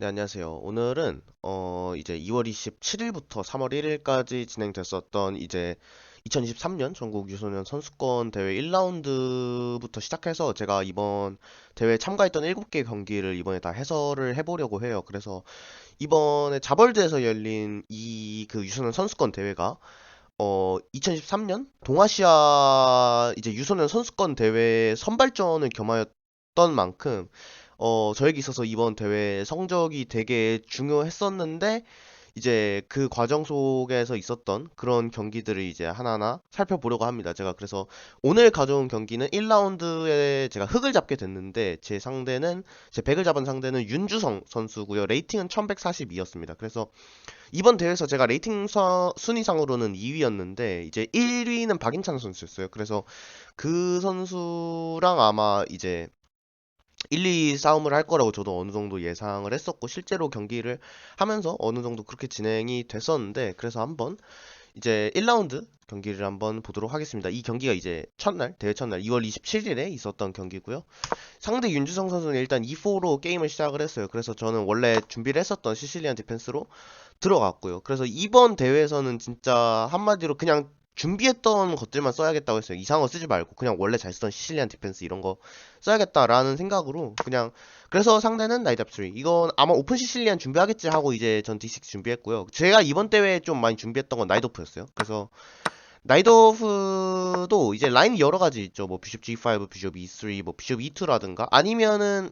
네, 안녕하세요. 오늘은 이제 2월 27일부터 3월 1일까지 진행됐었던 이제 2023년 전국 유소년 선수권 대회 1라운드부터 시작해서 제가 이번 대회에 참가했던 7개 경기를 이번에 다 해설을 해보려고 해요. 그래서 이번에 자벌드에서 열린 이 그 유소년 선수권 대회가 2013년 동아시아 이제 유소년 선수권 대회 선발전을 겸하였던 만큼 저에게 있어서 이번 대회 성적이 되게 중요했었는데 이제 그 과정 속에서 있었던 그런 경기들을 이제 하나하나 살펴보려고 합니다. 제가 그래서 오늘 가져온 경기는 1라운드에 제가 흑을 잡게 됐는데 제 백을 잡은 상대는 윤주성 선수고요. 레이팅은 1142였습니다. 그래서 이번 대회에서 제가 레이팅 순위상으로는 2위였는데 이제 1위는 박인찬 선수였어요. 그래서 그 선수랑 아마 이제 1, 2 싸움을 할 거라고 저도 어느 정도 예상을 했었고 실제로 경기를 하면서 어느 정도 그렇게 진행이 됐었는데 그래서 한번 이제 1라운드 경기를 한번 보도록 하겠습니다. 이 경기가 이제 첫날 대회 첫날 2월 27일에 있었던 경기고요. 상대 윤주성 선수는 일단 2-4로 게임을 시작을 했어요. 그래서 저는 원래 준비를 했었던 시실리안 디펜스로 들어갔고요. 그래서 이번 대회에서는 진짜 한마디로 그냥 준비했던 것들만 써야겠다고 했어요. 이상한 거 쓰지 말고 그냥 원래 잘 쓰던 시실리안 디펜스 이런 거 써야겠다라는 생각으로 그냥 그래서 상대는 나이답 3. 이건 아마 오픈 시실리안 준비하겠지 하고 이제 전 D6 준비했고요. 제가 이번 대회에 좀 많이 준비했던 건 나이도프였어요. 그래서 나이도프도 이제 라인이 여러 가지 있죠. 뭐 비숍 G5, 비숍 E3, 뭐 비숍 E2라든가 아니면은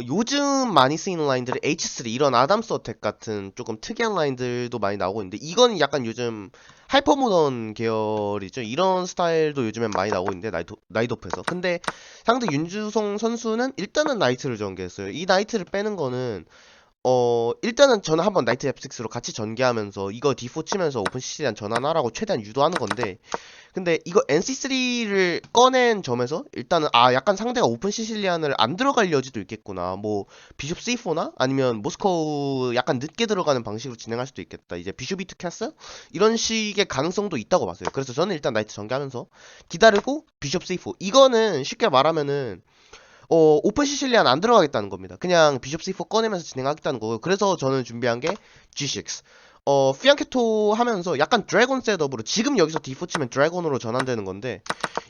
요즘 많이 쓰이는 라인들이 H3 이런 아담스 어택 같은 조금 특이한 라인들도 많이 나오고 있는데 이건 약간 요즘 하이퍼 모던 계열이죠. 이런 스타일도 요즘엔 많이 나오고 있는데 나이도프에서. 근데 상대 윤주성 선수는 일단은 나이트를 전개했어요. 이 나이트를 빼는 거는 일단은 저는 한번 나이트 F6로 같이 전개하면서 이거 D4 치면서 오픈 CC한 전환하라고 최대한 유도하는 건데 근데 이거 NC3를 꺼낸 점에서 일단은 약간 상대가 오픈 시실리안을 안 들어갈 여지도 있겠구나. 뭐 비숍 C4나 아니면 모스코우 약간 늦게 들어가는 방식으로 진행할 수도 있겠다. 이제 비숍 이트 캐슬 이런 식의 가능성도 있다고 봤어요. 그래서 저는 일단 나이트 전개하면서 기다리고 비숍 C4 이거는 쉽게 말하면은 오픈 시실리안 안 들어가겠다는 겁니다. 그냥 비숍 C4 꺼내면서 진행하겠다는 거고요. 그래서 저는 준비한 게 G6. 피앙케토 하면서 약간 드래곤 셋업으로 지금 여기서 D4 치면 드래곤으로 전환되는 건데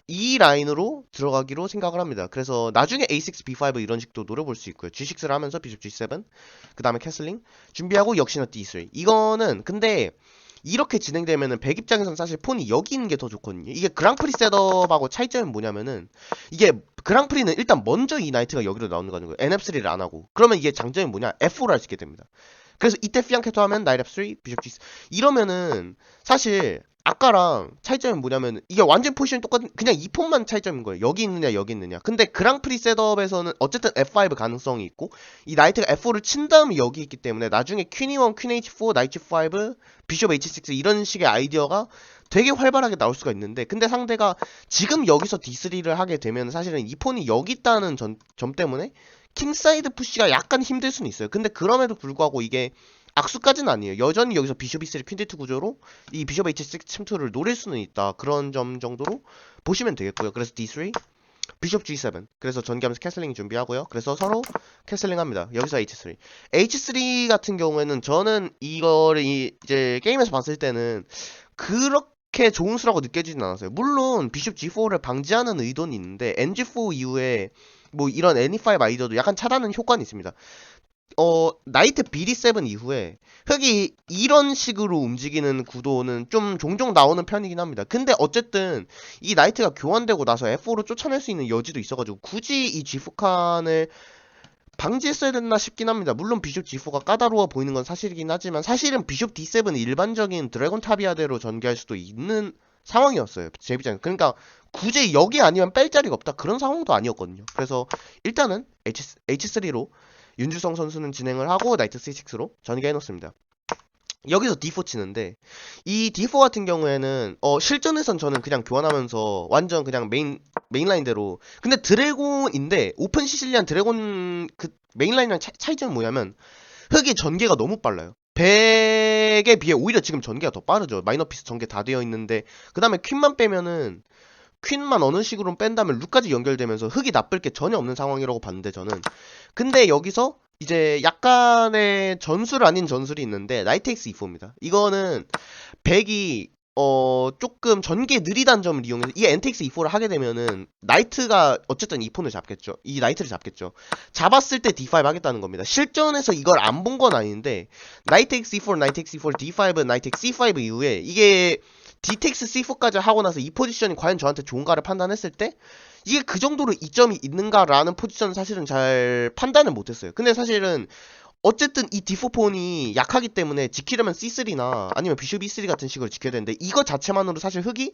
이 라인으로 들어가기로 생각을 합니다. 그래서 나중에 A6, B5 이런 식도 노려볼 수 있고요. G6를 하면서 비숍 G7, 그 다음에 캐슬링 준비하고 역시나 D3. 이거는 근데 이렇게 진행되면은 백 입장에서는 사실 폰이 여기 있는 게 더 좋거든요. 이게 그랑프리 셋업하고 차이점은 뭐냐면은 이게 그랑프리는 일단 먼저 이 나이트가 여기로 나오는 거는 거예요. NF3를 안 하고. 그러면 이게 장점이 뭐냐? F4를 할 수 있게 됩니다. 그래서 이때 피앙케토 하면 나이트 F3, 비숍 G 이러면은 사실 아까랑 차이점이 뭐냐면 이게 완전 포지션이 똑같은 그냥 이 폰만 차이점인 거예요. 여기 있느냐 여기 있느냐. 근데 그랑프리 셋업에서는 어쨌든 F5 가능성이 있고 이 나이트가 F4를 친 다음에 여기 있기 때문에 나중에 퀸 E1, 퀸 H4, 나이트 5, 비숍 H6 이런 식의 아이디어가 되게 활발하게 나올 수가 있는데 근데 상대가 지금 여기서 D3를 하게 되면 사실은 이 폰이 여기 있다는 점 때문에 킹사이드 푸시가 약간 힘들 수는 있어요. 근데 그럼에도 불구하고 이게 악수까지는 아니에요. 여전히 여기서 비숍 E3 퀸 D2 구조로 이 비숍 H6 침투를 노릴 수는 있다. 그런 점 정도로 보시면 되겠고요. 그래서 D3, 비숍 G7. 그래서 전개하면서 캐슬링 준비하고요. 그래서 서로 캐슬링 합니다. 여기서 H3. H3 같은 경우에는 저는 이거를 이제 게임에서 봤을 때는 그렇게 좋은 수라고 느껴지진 않았어요. 물론 비숍 G4를 방지하는 의도는 있는데 NG4 이후에 뭐 이런 NE5 아이디어도 약간 차단하는 효과는 있습니다. 나이트 BD7 이후에 흑이 이런 식으로 움직이는 구도는 좀 종종 나오는 편이긴 합니다. 근데 어쨌든 이 나이트가 교환되고 나서 F4로 쫓아낼 수 있는 여지도 있어가지고 굳이 이 G4칸을 방지했어야 됐나 싶긴 합니다. 물론 비숍 G4가 까다로워 보이는 건 사실이긴 하지만 사실은 비숍 D7은 일반적인 드래곤 타비아대로 전개할 수도 있는 상황이었어요. 제 입장에. 그러니까 굳이 여기 아니면 뺄 자리가 없다. 그런 상황도 아니었거든요. 그래서 일단은 H3로 윤주성 선수는 진행을 하고 나이트 C6로 전개해놓습니다. 여기서 D4 치는데 이 D4 같은 경우에는 실전에선 저는 그냥 교환하면서 완전 그냥 메인라인대로 근데 드래곤인데 오픈 시실리안 드래곤 그 메인라인이랑 차이점이 뭐냐면 흑이 전개가 너무 빨라요. 100에 비해 오히려 지금 전개가 더 빠르죠. 마이너피스 전개 다 되어 있는데 그 다음에 퀸만 빼면은 퀸만 어느 식으로 뺀다면 룩까지 연결되면서 흑이 나쁠 게 전혀 없는 상황이라고 봤는데 저는 근데 여기서 이제 약간의 전술 아닌 전술이 있는데 나이트 엑스 E4입니다. 이거는 백이 조금 전개 느리다는 점을 이용해서 이 NTX E4를 하게 되면은 나이트가 어쨌든 이 폰을 잡겠죠. 이 나이트를 잡겠죠. 잡았을 때 D5 하겠다는 겁니다. 실전에서 이걸 안 본 건 아닌데 나이트 X E4, 나이트 X E4, D5, 나이트 X C5 이후에 이게 DTX C4까지 하고 나서 이 포지션이 과연 저한테 좋은가를 판단했을 때 이게 그 정도로 이점이 있는가라는 포지션은 사실은 잘 판단을 못했어요. 근데 사실은 어쨌든 이 D4폰이 약하기 때문에 지키려면 C3나 아니면 비숍 E3 같은 식으로 지켜야 되는데 이거 자체만으로 사실 흑이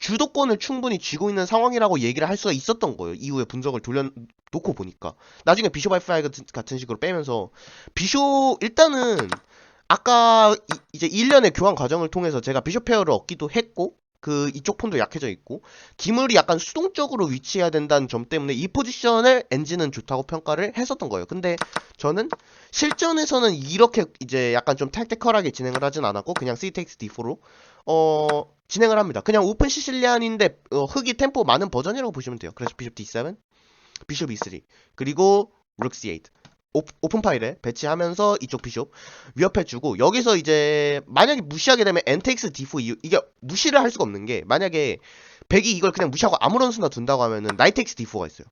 주도권을 충분히 쥐고 있는 상황이라고 얘기를 할 수가 있었던 거예요. 이후에 분석을 돌려놓고 보니까 나중에 비숍 I5 같은 식으로 빼면서 비숍 일단은 아까 이제 1년의 교환 과정을 통해서 제가 비숍 페어를 얻기도 했고 그 이쪽 폰도 약해져 있고 기물이 약간 수동적으로 위치해야 된다는 점 때문에 이 포지션을 엔진은 좋다고 평가를 했었던 거예요. 근데 저는 실전에서는 이렇게 이제 약간 좀 택티컬하게 진행을 하진 않았고 그냥 CTX D4로 진행을 합니다. 그냥 오픈 시실리안인데 흑이 템포 많은 버전이라고 보시면 돼요. 그래서 비숍 D7, 비숍 E3 그리고 룩 C8 오픈 파일에 배치하면서 이쪽 비숍 위협해주고 여기서 이제 만약에 무시하게 되면 NTX D4 이게 무시를 할 수가 없는 게 만약에 백이 이걸 그냥 무시하고 아무런 수나 둔다고 하면은 나이트 X D4가 있어요.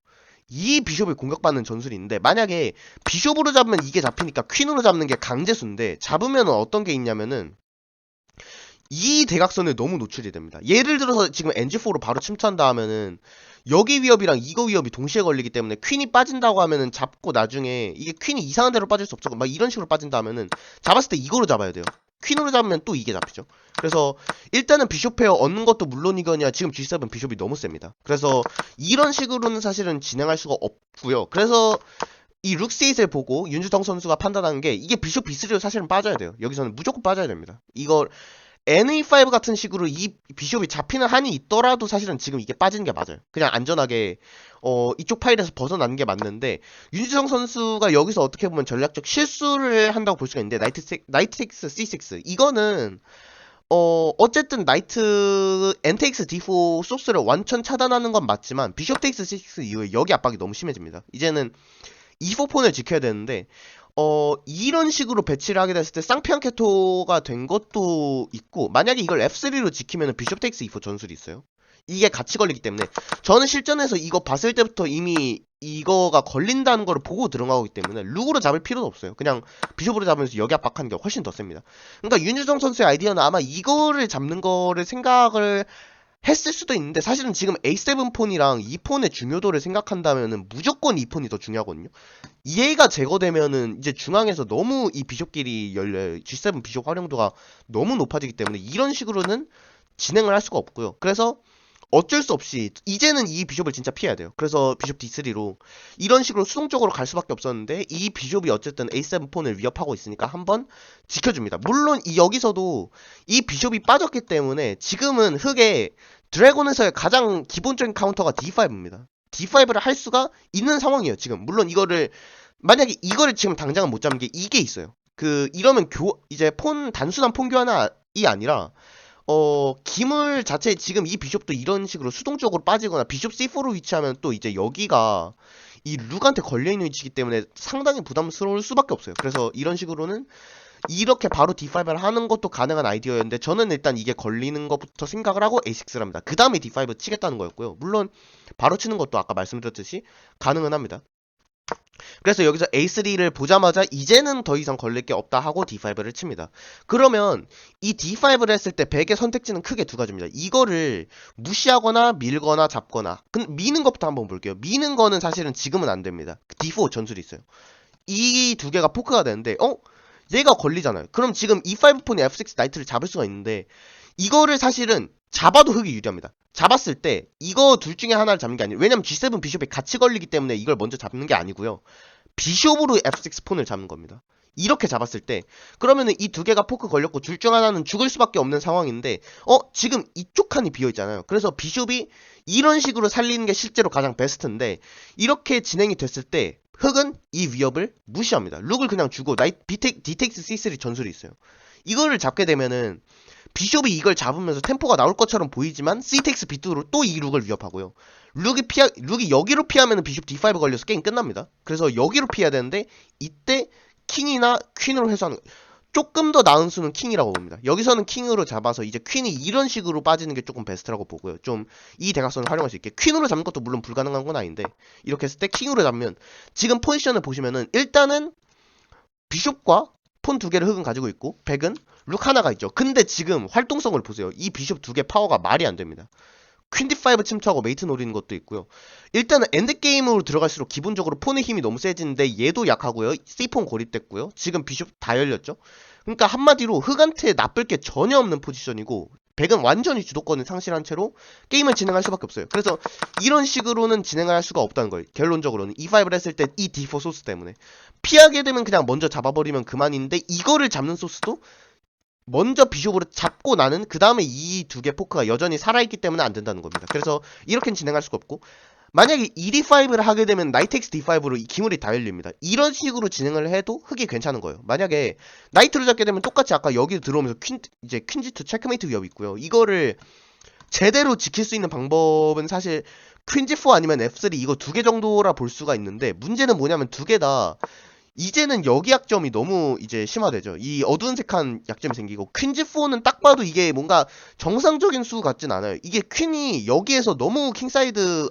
이 비숍을 공격받는 전술이 있는데 만약에 비숍으로 잡으면 이게 잡히니까 퀸으로 잡는 게 강제수인데 잡으면 어떤 게 있냐면은 이 대각선에 너무 노출이 됩니다. 예를 들어서 지금 NG4로 바로 침투한다 하면은 여기 위협이랑 이거 위협이 동시에 걸리기 때문에 퀸이 빠진다고 하면은 잡고 나중에 이게 퀸이 이상한 데로 빠질 수 없어. 막 이런 식으로 빠진다 하면은 잡았을 때 이거로 잡아야 돼요. 퀸으로 잡으면 또 이게 잡히죠. 그래서 일단은 비숍 페어 얻는 것도 물론이거냐 지금 G7 비숍이 너무 셉니다. 그래서 이런 식으로는 사실은 진행할 수가 없고요. 그래서 이 룩세잇을 보고 윤주성 선수가 판단한 게 이게 비숍 B3로 사실은 빠져야 돼요. 여기서는 무조건 빠져야 됩니다. 이걸 NA5 같은 식으로 이 비숍이 잡히는 한이 있더라도 사실은 지금 이게 빠지는 게 맞아요. 그냥 안전하게 이쪽 파일에서 벗어나는 게 맞는데 윤지성 선수가 여기서 어떻게 보면 전략적 실수를 한다고 볼 수가 있는데 나이트X C6 이거는 어쨌든 나이트 NTX D4 소스를 완전 차단하는 건 맞지만 비숍 TX C6 이후에 여기 압박이 너무 심해집니다. 이제는 E4 폰을 지켜야 되는데 이런 식으로 배치를 하게 됐을 때 쌍피앙케토가 된 것도 있고 만약에 이걸 F3로 지키면 비숍 텍스 E4 전술이 있어요. 이게 같이 걸리기 때문에 저는 실전에서 이거 봤을 때부터 이미 이거가 걸린다는 걸 보고 들어가기 때문에 룩으로 잡을 필요도 없어요. 그냥 비숍으로 잡으면서 여기 압박하는 게 훨씬 더 셉니다. 그러니까 윤유정 선수의 아이디어는 아마 이거를 잡는 거를 생각을 했을 수도 있는데 사실은 지금 A7 폰이랑 이 폰의 중요도를 생각한다면은 무조건 이 폰이 더 중요하거든요. 얘가 제거되면은 이제 중앙에서 너무 이 비숍끼리 열려요. G7 비숍 활용도가 너무 높아지기 때문에 이런 식으로는 진행을 할 수가 없고요. 그래서 어쩔 수 없이 이제는 이 비숍을 진짜 피해야 돼요. 그래서 비숍 D3로 이런 식으로 수동적으로 갈 수밖에 없었는데 이 비숍이 어쨌든 A7 폰을 위협하고 있으니까 한번 지켜줍니다. 물론 여기서도 이 비숍이 빠졌기 때문에 지금은 흑의 드래곤에서의 가장 기본적인 카운터가 D5입니다. D5를 할 수가 있는 상황이에요. 지금 물론 이거를 만약에 이거를 지금 당장은 못 잡는 게 이게 있어요. 이러면 이제 단순한 폰 교환이 아니라 기물 자체 지금 이 비숍도 이런 식으로 수동적으로 빠지거나 비숍 C4로 위치하면 또 이제 여기가 이 룩한테 걸려있는 위치이기 때문에 상당히 부담스러울 수밖에 없어요. 그래서 이런 식으로는 이렇게 바로 D5를 하는 것도 가능한 아이디어였는데 저는 일단 이게 걸리는 것부터 생각을 하고 A6를 합니다. 그 다음에 D5 치겠다는 거였고요. 물론 바로 치는 것도 아까 말씀드렸듯이 가능은 합니다. 그래서 여기서 A3를 보자마자 이제는 더 이상 걸릴 게 없다 하고 D5를 칩니다. 그러면 이 D5를 했을 때 100의 선택지는 크게 두 가지입니다. 이거를 무시하거나 밀거나 잡거나. 미는 것부터 한번 볼게요. 미는 거는 사실은 지금은 안 됩니다. D4 전술이 있어요. 이 두 개가 포크가 되는데 얘가 걸리잖아요. 그럼 지금 E5 폰이 F6 나이트를 잡을 수가 있는데 이거를 사실은 잡아도 흑이 유리합니다. 잡았을 때 이거 둘 중에 하나를 잡는 게 아니에요. 왜냐면 G7 비숍이 같이 걸리기 때문에 이걸 먼저 잡는 게 아니고요. 비숍으로 F6 폰을 잡는 겁니다. 이렇게 잡았을 때 그러면은 이 두 개가 포크 걸렸고 둘 중 하나는 죽을 수밖에 없는 상황인데 지금 이쪽 칸이 비어있잖아요. 그래서 비숍이 이런 식으로 살리는 게 실제로 가장 베스트인데 이렇게 진행이 됐을 때 흑은 이 위협을 무시합니다. 룩을 그냥 주고 DTX C3 전술이 있어요. 이거를 잡게 되면은 비숍이 이걸 잡으면서 템포가 나올 것처럼 보이지만 C-takes B2로 또 이 룩을 위협하고요. 룩이 여기로 피하면 비숍 D5 걸려서 게임 끝납니다. 그래서 여기로 피해야 되는데 이때 킹이나 퀸으로 해소하는 조금 더 나은 수는 킹이라고 봅니다. 여기서는 킹으로 잡아서 이제 퀸이 이런 식으로 빠지는 게 조금 베스트라고 보고요. 좀 이 대각선을 활용할 수 있게 퀸으로 잡는 것도 물론 불가능한 건 아닌데 이렇게 했을 때 킹으로 잡으면 지금 포지션을 보시면은 일단은 비숍과 폰 두 개를 흑은 가지고 있고 백은 룩 하나가 있죠. 근데 지금 활동성을 보세요. 이 비숍 두 개 파워가 말이 안 됩니다. 퀸 D5 침투하고 메이트 노리는 것도 있고요. 일단은 엔드게임으로 들어갈수록 기본적으로 폰의 힘이 너무 세지는데 얘도 약하고요. C4 고립됐고요. 지금 비숍 다 열렸죠. 그러니까 한마디로 흑한테 나쁠 게 전혀 없는 포지션이고 백은 완전히 주도권을 상실한 채로 게임을 진행할 수밖에 없어요. 그래서 이런 식으로는 진행을 할 수가 없다는 거예요. 결론적으로는 E5를 했을 때 이 D4 소스 때문에 피하게 되면 그냥 먼저 잡아버리면 그만인데 이거를 잡는 소스도 먼저 비숍으로 잡고 나는 그 다음에 이 두 개 포크가 여전히 살아있기 때문에 안 된다는 겁니다. 그래서 이렇게는 진행할 수가 없고 만약에 ED5를 하게 되면 나이트 X D5로 이 기물이 다 열립니다. 이런 식으로 진행을 해도 흑이 괜찮은 거예요. 만약에 나이트로 잡게 되면 똑같이 아까 여기 들어오면서 이제 퀸지2 체크메이트 위협이 있고요. 이거를 제대로 지킬 수 있는 방법은 사실 퀸지4 아니면 F3 이거 두 개 정도라 볼 수가 있는데 문제는 뭐냐면 두 개 다 이제는 여기 약점이 너무 이제 심화되죠. 이 어두운 색한 약점이 생기고 퀸지4는 딱 봐도 이게 뭔가 정상적인 수 같진 않아요. 이게 퀸이 여기에서 너무 킹사이드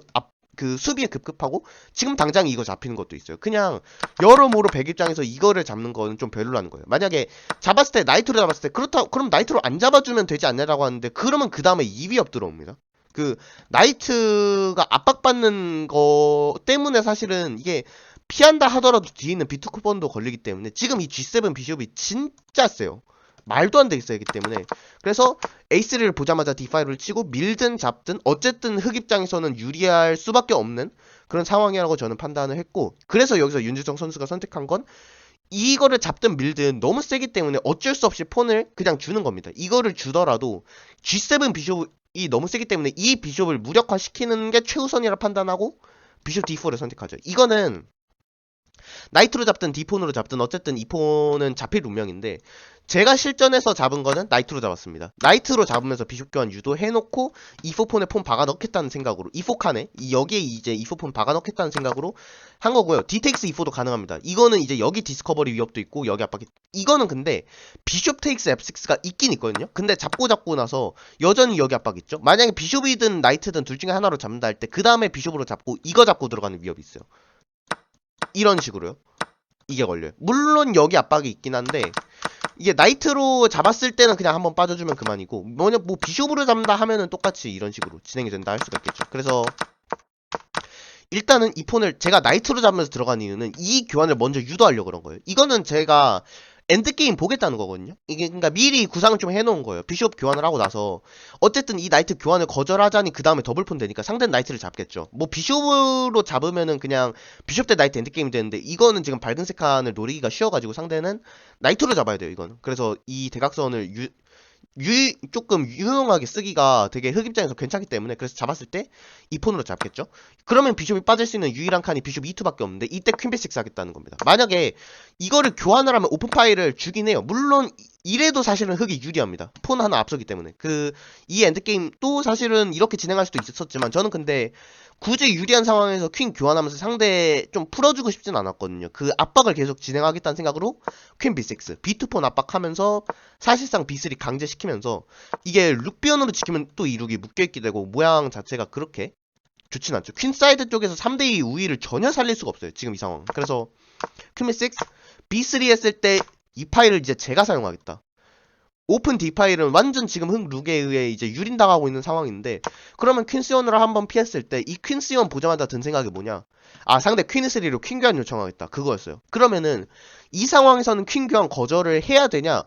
그 수비에 급급하고 지금 당장 이거 잡히는 것도 있어요. 그냥 여러모로 백 입장에서 이거를 잡는 거는 좀 별로라는 거예요. 만약에 잡았을 때 나이트로 잡았을 때 그렇다 그럼 나이트로 안 잡아주면 되지 않냐라고 하는데 그러면 그 다음에 2위업 들어옵니다. 그 나이트가 압박받는 거 때문에 사실은 이게 피한다 하더라도 뒤에 있는 비트 쿠폰도 걸리기 때문에 지금 이 G7 비숍이 진짜 세요. 말도 안 돼 있어야기 때문에 그래서 A3를 보자마자 D5를 치고 밀든 잡든 어쨌든 흑 입장에서는 유리할 수밖에 없는 그런 상황이라고 저는 판단을 했고 그래서 여기서 윤주성 선수가 선택한 건 이거를 잡든 밀든 너무 세기 때문에 어쩔 수 없이 폰을 그냥 주는 겁니다. 이거를 주더라도 G7 비숍이 너무 세기 때문에 이 비숍을 무력화시키는 게 최우선이라 판단하고 비숍 D4를 선택하죠. 이거는 나이트로 잡든 D폰으로 잡든 어쨌든 이 폰은 잡힐 운명인데 제가 실전에서 잡은 거는 나이트로 잡았습니다. 나이트로 잡으면서 비숍 교환 유도해놓고 E4폰에 폰 박아 넣겠다는 생각으로 E4 칸에 여기에 이제 E4 폰 박아 넣겠다는 생각으로 한 거고요. D-takes E4도 가능합니다. 이거는 이제 여기 디스커버리 위협도 있고 여기 압박이 이거는 근데 비숍 테이크스 F6가 있긴 있거든요. 근데 잡고 나서 여전히 여기 압박 있죠. 만약에 비숍이든 나이트든 둘 중에 하나로 잡는다 할 때 그 다음에 비숍으로 잡고 이거 잡고 들어가는 위협이 있어요. 이런 식으로요. 이게 걸려요. 물론 여기 압박이 있긴 한데 이게 나이트로 잡았을 때는 그냥 한번 빠져주면 그만이고 뭐냐 뭐 비숍으로 잡는다 하면은 똑같이 이런 식으로 진행이 된다 할 수가 있겠죠. 그래서 일단은 이 폰을 제가 나이트로 잡으면서 들어간 이유는 이 교환을 먼저 유도하려고 그런 거예요. 이거는 제가 엔드게임 보겠다는 거거든요. 이게 그러니까 미리 구상을 좀 해놓은 거예요. 비숍 교환을 하고 나서 어쨌든 이 나이트 교환을 거절하자니 그 다음에 더블폰 되니까 상대는 나이트를 잡겠죠. 뭐 비숍으로 잡으면은 그냥 비숍 대 나이트 엔드게임이 되는데 이거는 지금 밝은색 칸을 노리기가 쉬워가지고 상대는 나이트로 잡아야 돼요. 이거는 그래서 이 대각선을 조금 유용하게 쓰기가 되게 흑 입장에서 괜찮기 때문에 그래서 잡았을 때 이 폰으로 잡겠죠. 그러면 비숍이 빠질 수 있는 유일한 칸이 비숍 E2밖에 없는데 이때 퀸 B6 하겠다는 겁니다. 만약에 이거를 교환을 하면 오픈 파일을 주긴 해요. 물론 이래도 사실은 흑이 유리합니다. 폰 하나 앞서기 때문에 이 엔드게임도 사실은 이렇게 진행할 수도 있었지만 저는 근데 굳이 유리한 상황에서 퀸 교환하면서 상대 좀 풀어주고 싶진 않았거든요. 그 압박을 계속 진행하겠다는 생각으로 퀸 B6 B2폰 압박하면서 사실상 B3 강제시키면서 이게 룩비언으로 지키면 또 이 룩이 묶여있게 되고 모양 자체가 그렇게 좋진 않죠. 퀸 사이드 쪽에서 3대2 우위를 전혀 살릴 수가 없어요. 지금 이 상황. 그래서 퀸 B6 B3 했을 때 이 파일을 이제 제가 사용하겠다. 오픈 D 파일은 완전 지금 흑 룩에 의해 이제 유린당하고 있는 상황인데 그러면 퀸스원으로 한번 피했을 때 이 퀸스원 보자마자 든 생각이 뭐냐 아 상대 퀸3로 퀸 교환 요청하겠다 그거였어요. 그러면은 이 상황에서는 퀸 교환 거절을 해야 되냐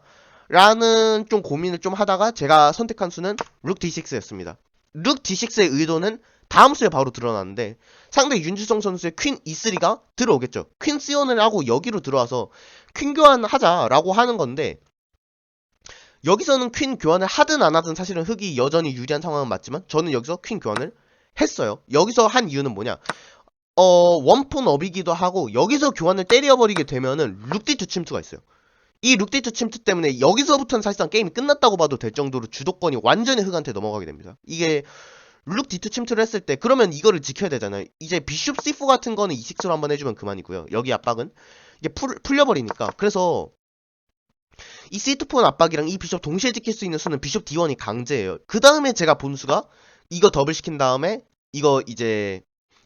라는 좀 고민을 좀 하다가 제가 선택한 수는 룩 D6였습니다. 룩 D6의 의도는 다음 수에 바로 드러났는데 상대 윤주성 선수의 퀸 E3가 들어오겠죠. 퀸 C1을 하고 여기로 들어와서 퀸 교환하자라고 하는 건데 여기서는 퀸 교환을 하든 안 하든 사실은 흑이 여전히 유리한 상황은 맞지만 저는 여기서 퀸 교환을 했어요. 여기서 한 이유는 뭐냐 원폰 업이기도 하고 여기서 교환을 때려버리게 되면은 룩 D2 침투가 있어요. 이 룩디트 침투 때문에 여기서부터는 사실상 게임이 끝났다고 봐도 될 정도로 주도권이 완전히 흑한테 넘어가게 됩니다. 이게 룩 D2 침투를 했을 때 그러면 이거를 지켜야 되잖아요. 이제 비숍 C4 같은 거는 E6로 한번 해주면 그만이고요. 여기 압박은 이게 풀려버리니까. 그래서 이 C2 압박이랑 이 비숍 동시에 지킬 수 있는 수는 비숍 D1이 강제예요. 그 다음에 제가 본 수가 이거 더블 시킨 다음에 이거 이제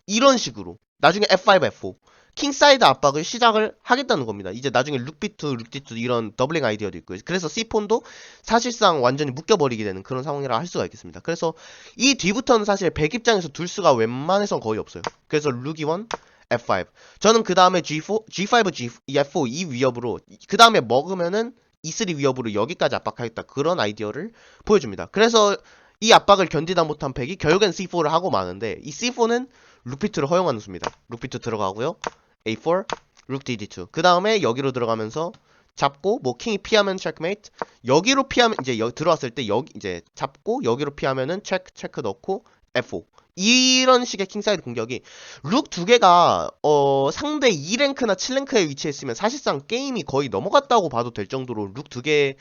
이런 식으로 나중에 F5, F4 킹사이드 압박을 시작을 하겠다는 겁니다. 이제 나중에 룩B2, 룩D2 이런 더블링 아이디어도 있고요. 그래서 C4도 사실상 완전히 묶여버리게 되는 그런 상황이라 할 수가 있겠습니다. 그래서 이 뒤부터는 사실 백 입장에서 둘 수가 웬만해선 거의 없어요. 그래서 룩이1, F5 저는 그 다음에 G4, G5, F4 이 위협으로 그 다음에 먹으면은 E3 위협으로 여기까지 압박하겠다 그런 아이디어를 보여줍니다. 그래서 이 압박을 견디다 못한 팩이 결국엔 C4를 하고 마는데 이 C4는 룩피트를 허용하는 수입니다. 룩피트 들어가고요. A4, 룩 DD2. 그 다음에 여기로 들어가면서 잡고 뭐 킹이 피하면 체크메이트. 여기로 피하면 이제 여기 들어왔을 때 여기 이제 잡고 여기로 피하면은 체크 넣고 F5. 이런 식의 킹사이드 공격이 룩 두 개가 상대 2랭크나 7랭크에 위치했으면 사실상 게임이 거의 넘어갔다고 봐도 될 정도로 룩 두 개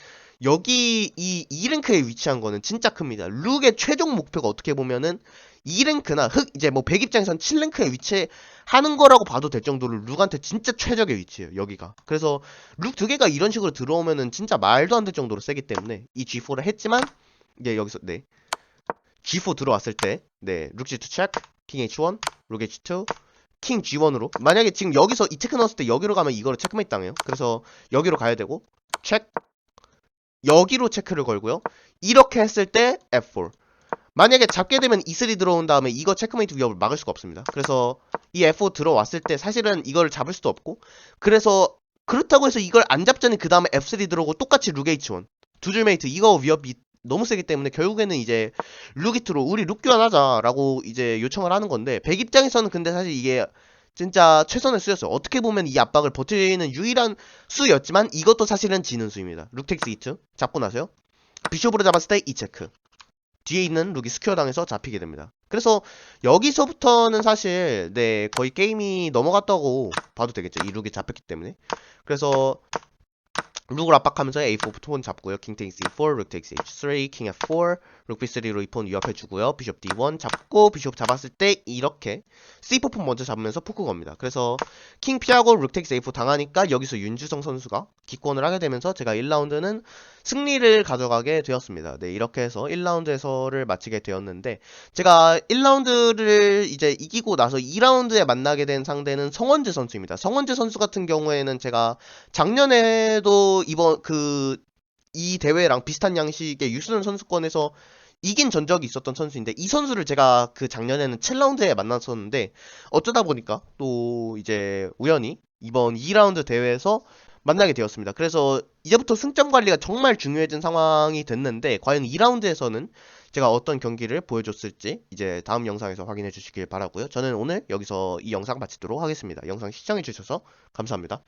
여기 이 2랭크에 위치한 거는 진짜 큽니다. 룩의 최종 목표가 어떻게 보면은 2랭크나 이제 뭐 100 입장에선 7랭크에 위치하는 거라고 봐도 될 정도로 룩한테 진짜 최적의 위치예요. 여기가. 그래서 룩 두 개가 이런 식으로 들어오면은 진짜 말도 안 될 정도로 세기 때문에 이 G4를 했지만 이제 여기서 네 G4 들어왔을 때, 네, 룩 G2 체크, 킹 H1, 룩 H2, 킹 G1으로. 만약에 지금 여기서 이 체크 넣었을 때 여기로 가면 이거를 체크메이트 당해요. 그래서 여기로 가야 되고, 체크, 여기로 체크를 걸고요. 이렇게 했을 때 F4. 만약에 잡게 되면 E3 들어온 다음에 이거 체크메이트 위협을 막을 수가 없습니다. 그래서 이 F4 들어왔을 때 사실은 이걸 잡을 수도 없고, 그래서 그렇다고 해서 이걸 안 잡자니 그 다음에 F3 들어오고 똑같이 룩 H1. 두 줄 메이트 이거 위협이 너무 세기 때문에 결국에는 이제 룩이트로 우리 룩 교환하자라고 이제 요청을 하는 건데 백 입장에서는 근데 사실 이게 진짜 최선을 쓰였어요. 어떻게 보면 이 압박을 버티는 유일한 수였지만 이것도 사실은 지는 수입니다. 룩텍스 2 잡고 나서요. 비숍으로 잡았을 때 이 체크. 뒤에 있는 룩이 스퀘어 당해서 잡히게 됩니다. 그래서 여기서부터는 사실 네 거의 게임이 넘어갔다고 봐도 되겠죠. 이 룩이 잡혔기 때문에. 그래서 룩을 압박하면서 A4 톤 잡고요. king takes E4, 룩 takes H3, king F4, 룩 B3로 이 폰 위협해주고요. 비숍 D1 잡고 비숍 잡았을 때 이렇게 C4 폰 먼저 잡으면서 포크 겁니다. 그래서 킹 피하고 룩 takes A4 당하니까 여기서 윤주성 선수가 기권을 하게 되면서 제가 1라운드는 승리를 가져가게 되었습니다. 네, 이렇게 해서 1라운드 해설을 마치게 되었는데 제가 1라운드를 이제 이기고 나서 2라운드에 만나게 된 상대는 성원재 선수입니다. 성원재 선수 같은 경우에는 제가 작년에도 이번 이 대회랑 비슷한 양식의 유스는 선수권에서 이긴 전적이 있었던 선수인데 이 선수를 제가 그 작년에는 7라운드에 만났었는데 어쩌다 보니까 또 이제 우연히 이번 2라운드 대회에서 만나게 되었습니다. 그래서 이제부터 승점 관리가 정말 중요해진 상황이 됐는데 과연 2라운드에서는 제가 어떤 경기를 보여줬을지 이제 다음 영상에서 확인해 주시길 바라고요. 저는 오늘 여기서 이 영상 마치도록 하겠습니다. 영상 시청해 주셔서 감사합니다.